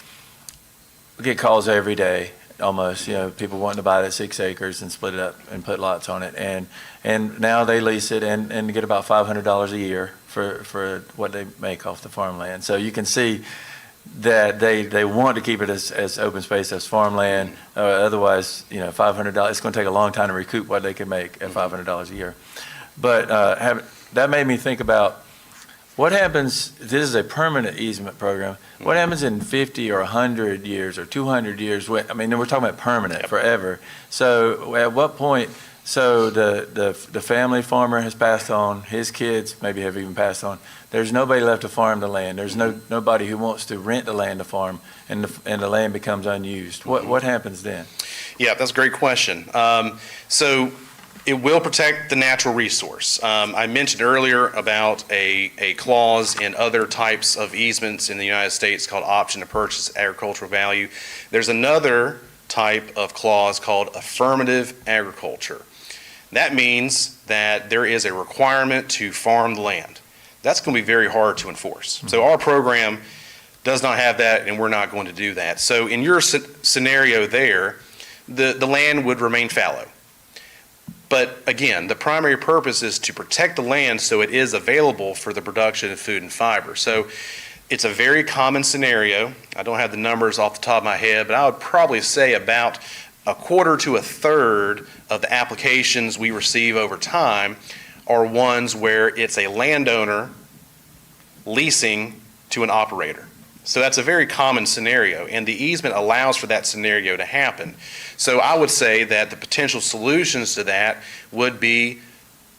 We get calls every day, almost, people wanting to buy that 6 acres and split it up and put lots on it. And now they lease it and get about $500 a year for what they make off the farmland. So you can see that they want to keep it as open space as farmland. Otherwise, $500, it's going to take a long time to recoup what they can make at $500 a year. But that made me think about what happens. This is a permanent easement program. What happens in 50 or 100 years or 200 years? We're talking about permanent, forever. So at what point? So the family farmer has passed on. His kids maybe have even passed on. There's nobody left to farm the land. There's nobody who wants to rent the land to farm, and the land becomes unused. What happens then? Yeah, that's a great question. So It will protect the natural resource. I mentioned earlier about a clause in other types of easements in the United States called option to purchase agricultural value. There's another type of clause called affirmative agriculture. That means that there is a requirement to farm the land. That's going to be very hard to enforce. So our program does not have that, and we're not going to do that. So in your scenario there, the land would remain fallow. But again, the primary purpose is to protect the land so it is available for the production of food and fiber. So it's a very common scenario. I don't have the numbers off the top of my head, but I would probably say about a quarter to a third of the applications we receive over time are ones where it's a landowner leasing to an operator. So that's a very common scenario, and the easement allows for that scenario to happen. So I would say that the potential solutions to that would be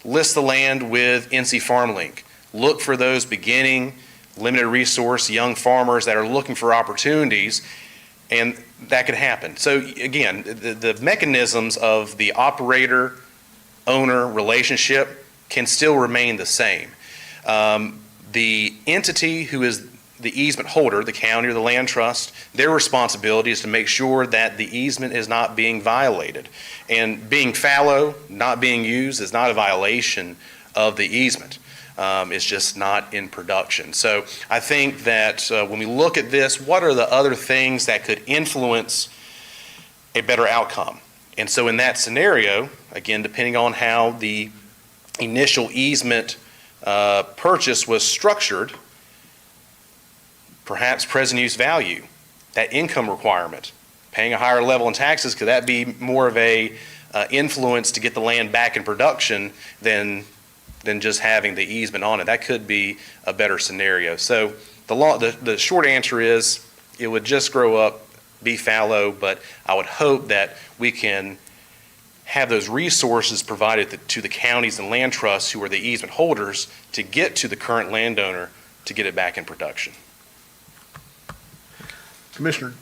list the land with NC FarmLink. Look for those beginning, limited resource, young farmers that are looking for opportunities, and that could happen. So again, the mechanisms of the operator-owner relationship can still remain the same. The entity who is the easement holder, the county or the land trust, their responsibility is to make sure that the easement is not being violated. And being fallow, not being used, is not a violation of the easement. It's just not in production. So I think that when we look at this, what are the other things that could influence a better outcome? And so in that scenario, again, depending on how the initial easement purchase was structured, perhaps present use value, that income requirement, paying a higher level in taxes, could that be more of a influence to get the land back in production than just having the easement on it? That could be a better scenario. So the short answer is it would just grow up, be fallow, but I would hope that we can have those resources provided to the counties and land trusts who are the easement holders to get to the current landowner to get it back in production. Commissioner,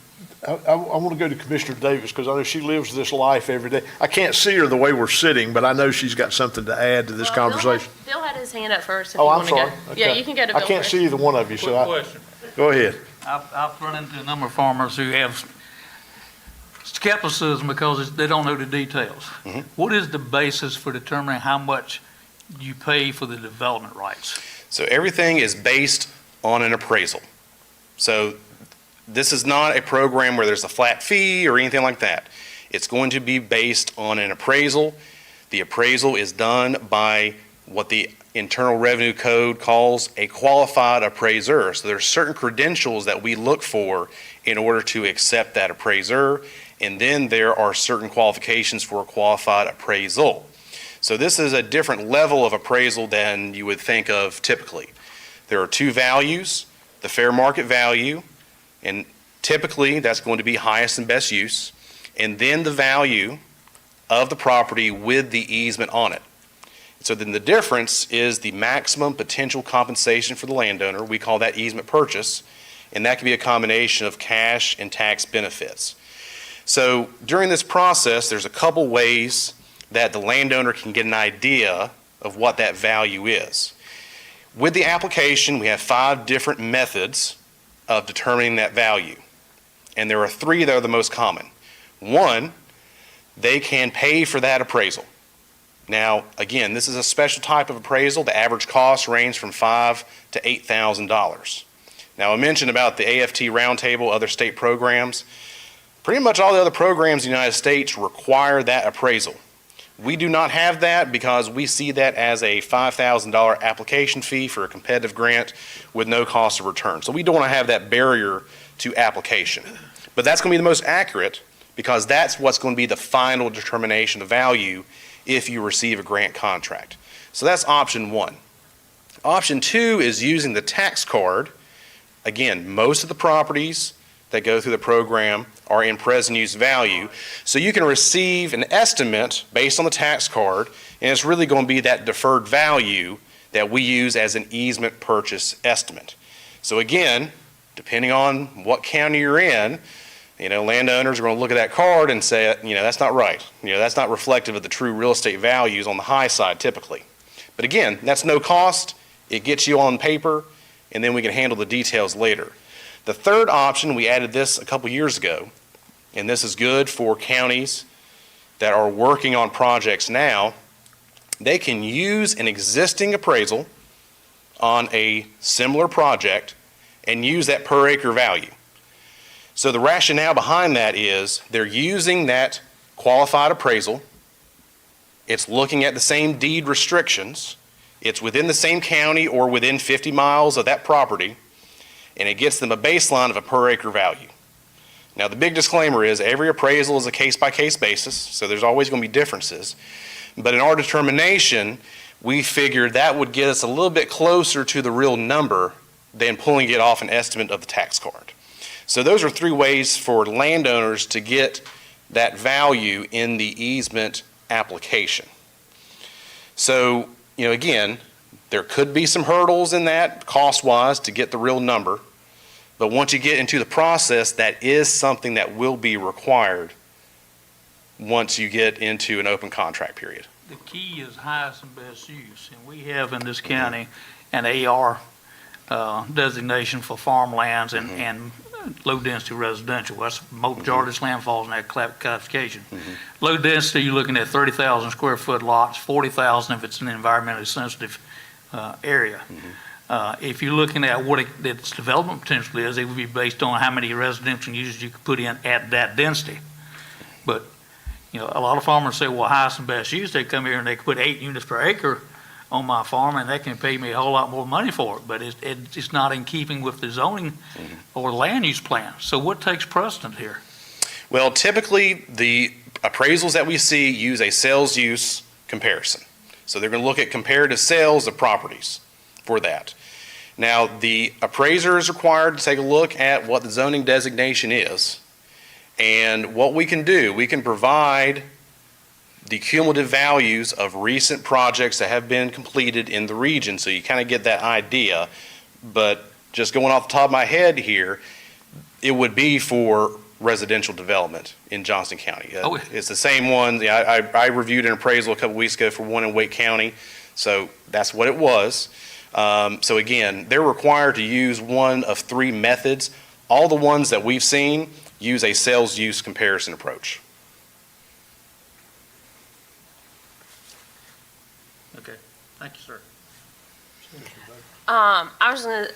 I want to go to Commissioner Davis because I know she lives this life every day. I can't see her the way we're sitting, but I know she's got something to add to this conversation. Bill had his hand up first if Oh, you I'm want to go. sorry. Yeah, Okay. you can go to Bill I can't first. see either one of you, Quick so question. go ahead. I've run into a number of farmers who have skepticism because they don't know the details. Mhm. What is the basis for determining how much you pay for the development rights? So everything is based on an appraisal. So this is not a program where there's a flat fee or anything like that. It's going to be based on an appraisal. The appraisal is done by what the Internal Revenue Code calls a qualified appraiser. So there's certain credentials that we look for in order to accept that appraiser, and then there are certain qualifications for a qualified appraisal. So this is a different level of appraisal than you would think of typically. There are two values, the fair market value, and typically that's going to be highest and best use, and then the value of the property with the easement on it. So then the difference is the maximum potential compensation for the landowner. We call that easement purchase, and that can be a combination of cash and tax benefits. So during this process, there's a couple ways that the landowner can get an idea of what that value is. With the application, we have 5 different methods of determining that value, and there are 3 that are the most common. One, they can pay for that appraisal. Now, again, this is a special type of appraisal. The average cost ranges from $5,000 to $8,000. Now, I mentioned about the AFT Roundtable, other state programs. Pretty much all the other programs in the United States require that appraisal. We do not have that because we see that as a $5,000 application fee for a competitive grant with no cost of return. So we don't want to have that barrier to application. But that's going to be the most accurate because that's what's going to be the final determination of value if you receive a grant contract. So that's option 1. Option 2 is using the tax card. Again, most of the properties that go through the program are in present use value. So you can receive an estimate based on the tax card, and it's really going to be that deferred value that we use as an easement purchase estimate. So again, depending on what county you're in, Landowners are going to look at that card and say, that's not right. That's not reflective of the true real estate values on the high side typically. But again, that's no cost. It gets you on paper, and then we can handle the details later. The third option, we added this a couple years ago, and this is good for counties that are working on projects now. They can use an existing appraisal on a similar project and use that per acre value. So the rationale behind that is they're using that qualified appraisal. It's looking at the same deed restrictions. It's within the same county or within 50 miles of that property, and it gets them a baseline of a per acre value. Now, the big disclaimer is every appraisal is a case-by-case basis, so there's always going to be differences. But in our determination, we figured that would get us a little bit closer to the real number than pulling it off an estimate of the tax card. So those are three ways for landowners to get that value in the easement application. So, again, there could be some hurdles in that cost-wise to get the real number. But once you get into the process, that is something that will be required once you get into an open contract period. The key is highest and best use, and we have in this county an AR designation for farmlands and low-density residential. That's majority of this land falls in that classification. Low density, you're looking at 30,000 square foot lots, 40,000 if it's an environmentally sensitive area. If you're looking at what its development potential is, it would be based on how many residential uses you could put in at that density. But, a lot of farmers say, well, highest and best use, they come here and they put 8 units per acre on my farm and they can pay me a whole lot more money for it. But it's not in keeping with the zoning or land use plan. So what takes precedent here? Well, typically, the appraisals that we see use a sales use comparison. So they're going to look at comparative sales of properties for that. Now, the appraiser is required to take a look at what the zoning designation is. And what we can do, we can provide the cumulative values of recent projects that have been completed in the region, so you kind of get that idea. But just going off the top of my head here, it would be for residential development in Johnston County. It's the same one. I reviewed an appraisal a couple weeks ago for one in Wake County, so that's what it was. So again, they're required to use one of 3 methods. All the ones that we've seen use a sales use comparison approach. Okay, thank you, sir.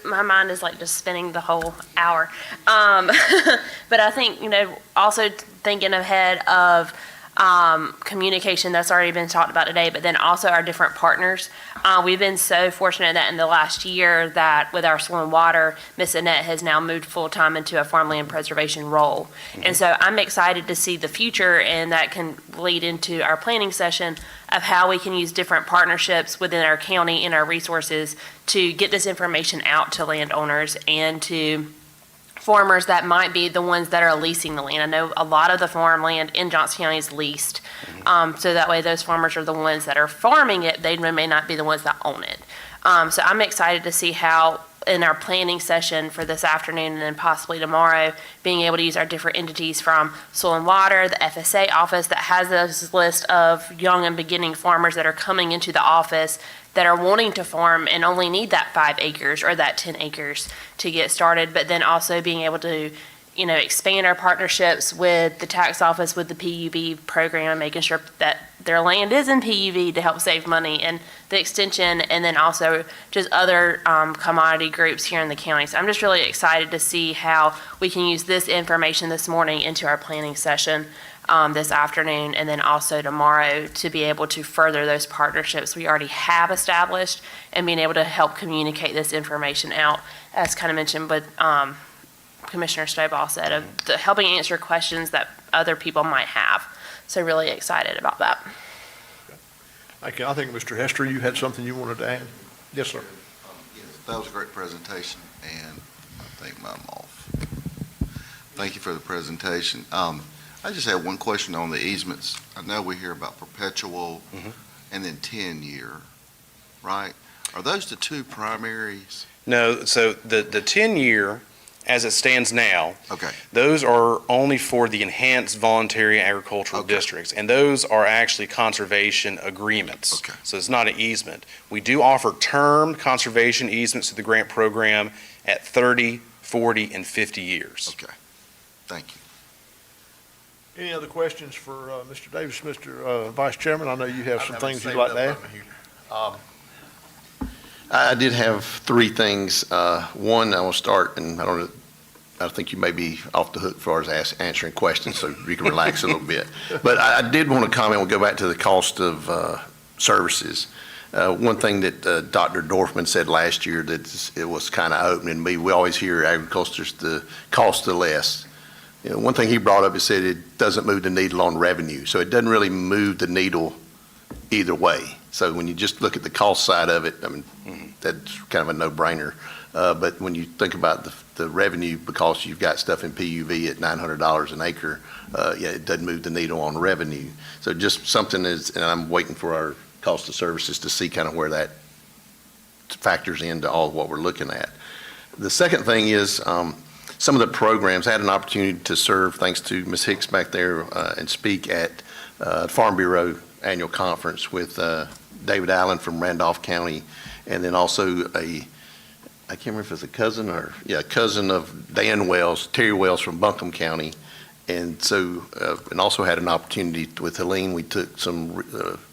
My mind is like just spinning the whole hour. But I think, also thinking ahead of communication that's already been talked about today, but then also our different partners. We've been so fortunate that in the last year that with our soil and water, Miss Annette has now moved full-time into a farmland preservation role. And so I'm excited to see the future, and that can lead into our planning session of how we can use different partnerships within our county and our resources to get this information out to landowners and to farmers that might be the ones that are leasing the land. I know a lot of the farmland in Johnston County is leased. So that way those farmers are the ones that are farming it. They may not be the ones that own it. So I'm excited to see how in our planning session for this afternoon and then possibly tomorrow, being able to use our different entities from Soil and Water, the FSA office that has this list of young and beginning farmers that are coming into the office that are wanting to farm and only need that 5 acres or that 10 acres to get started, but then also being able to, expand our partnerships with the tax office, with the PUV program, making sure that their land is in PUV to help save money, and the extension, and then also just other commodity groups here in the county. So I'm just really excited to see how we can use this information this morning into our planning session this afternoon, and then also tomorrow to be able to further those partnerships we already have established and being able to help communicate this information out, as kind of mentioned with Commissioner Stovall said, of helping answer questions that other people might have. So really excited about that. I think, Mr. Hester, you had something you wanted to add? Yes, sir. Yes, that was a great presentation, and I think I'm off. Thank you for the presentation. I just have one question on the easements. I know we hear about perpetual and then 10-year, right? Are those the 2 primaries? No, so the 10-year as it stands now, Okay, those are only for the enhanced voluntary agricultural Okay. districts, and those are actually conservation agreements. Okay. So it's not an easement. We do offer termed conservation easements to the grant program at 30, 40, and 50 years. okay. Thank you. Any other questions for Mr. Davis, Mr. Vice Chairman? I know you have some things you'd like to add. I did have three things. One, I will start, and I think you may be off the hook as far as answering questions, so you can relax a little bit. But I did want to comment, we'll go back to the cost of services. One thing that Dr. Dorfman said last year that it was kind of opening to me, we always hear agriculture's the cost of less. You know, one thing he brought up, he said it doesn't move the needle on revenue, so it doesn't really move the needle either way. So when you just look at the cost side of it, I mean, that's kind of a no-brainer. But when you think about the revenue, because you've got stuff in PUV at $900 an acre, yeah, it doesn't move the needle on revenue. So just something is, and I'm waiting for our cost of services to see kind of where that factors into all of what we're looking at. The second thing is some of the programs. I had an opportunity to serve, thanks to Ms. Hicks back there, and speak at Farm Bureau annual conference with David Allen from Randolph County, and then also I can't remember if it's a cousin of Dan Wells, Terry Wells from Buncombe County. And so, and also had an opportunity with Helene, we took some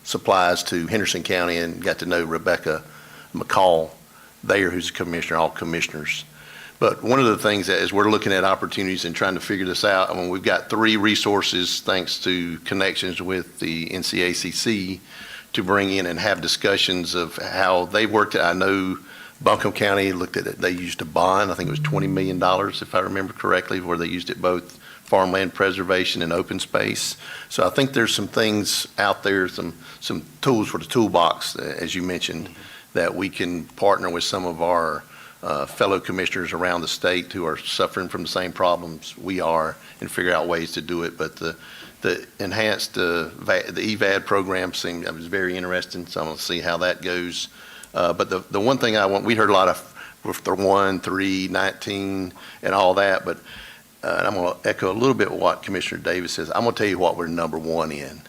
supplies to Henderson County and got to know Rebecca McCall there, who's a commissioner, all commissioners. But one of the things that as we're looking at opportunities and trying to figure this out, I mean, we've got three resources thanks to connections with the NCACC to bring in and have discussions of how they worked. I know Buncombe County looked at it, they used a bond, I think it was $20 million, if I remember correctly, where they used it both farmland preservation and open space. So I think there's some things out there, some tools for the toolbox, as you mentioned, that we can partner with some of our fellow commissioners around the state who are suffering from the same problems we are and figure out ways to do it. But the enhanced, the EVAD program I was very interesting, so I'm going to see how that goes. But the one thing we heard a lot of with the 1, 3, 19 and all that, but and I'm going to echo a little bit what Commissioner Davis says. I'm going to tell you what we're number one in.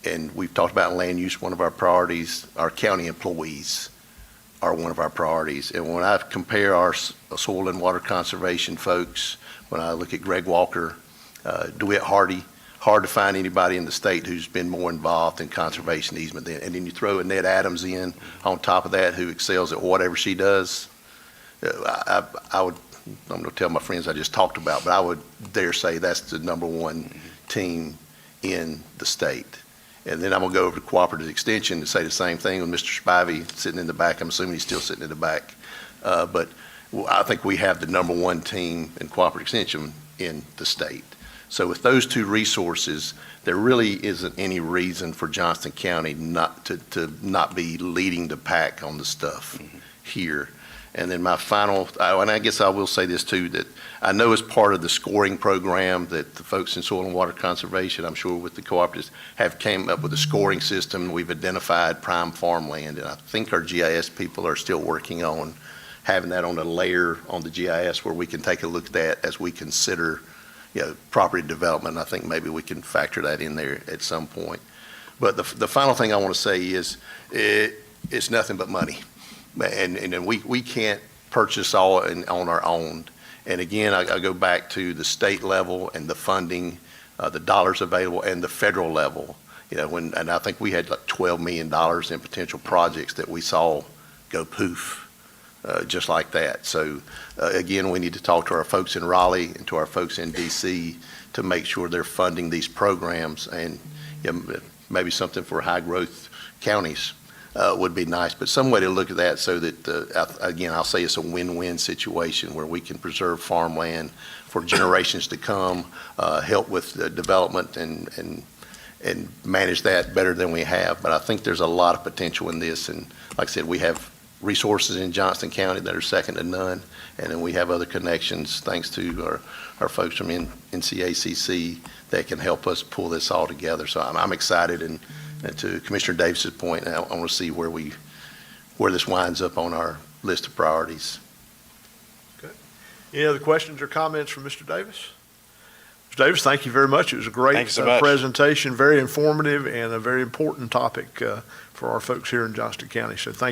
And we've talked about land use, one of our priorities. Our county employees are one of our priorities. And when I compare our soil and water conservation folks, when I look at Greg Walker, DeWitt Hardy, hard to find anybody in the state who's been more involved in conservation easement. And then you throw Annette Adams in on top of that, who excels at whatever she does. I'm going to tell my friends I just talked about, but I would dare say that's the number one team in the state. And then I'm going to go over to Cooperative Extension to say the same thing with Mr. Spivey sitting in the back. I'm assuming he's still sitting in the back. But I think we have the number one team in Cooperative Extension in the state. So with those two resources, there really isn't any reason for Johnston County not to not be leading the pack on the stuff here. And then my final, and I guess I will say this too, that I know as part of the scoring program that the folks in soil and water conservation, I'm sure with the cooperatives, have came up with a scoring system. We've identified prime farmland, and I think our GIS people are still working on having that on a layer on the GIS where we can take a look at that as we consider, property development. I think maybe we can factor that in there at some point. But the final thing I want to say is it's nothing but money. And we can't purchase all on our own. And again, I go back to the state level and the funding, the dollars available, and the federal level. And I think we had like $12 million in potential projects that we saw go poof, just like that. So again, we need to talk to our folks in Raleigh and to our folks in DC to make sure they're funding these programs, and maybe something for high growth counties. Would be nice, but some way to look at that so that, again, I'll say it's a win-win situation where we can preserve farmland for generations to come, help with the development and manage that better than we have. But I think there's a lot of potential in this, and like I said, we have resources in Johnston County that are second to none, and then we have other connections thanks to our folks from NCACC that can help us pull this all together. So I'm excited, and to Commissioner Davis's point, I want to see where this winds up on our list of priorities. Any other questions or comments from Mr. Davis? Mr. Davis, thank you very much. It was a great Thank you so much. presentation, very informative, and a very important topic for our folks here in Johnston County. So thank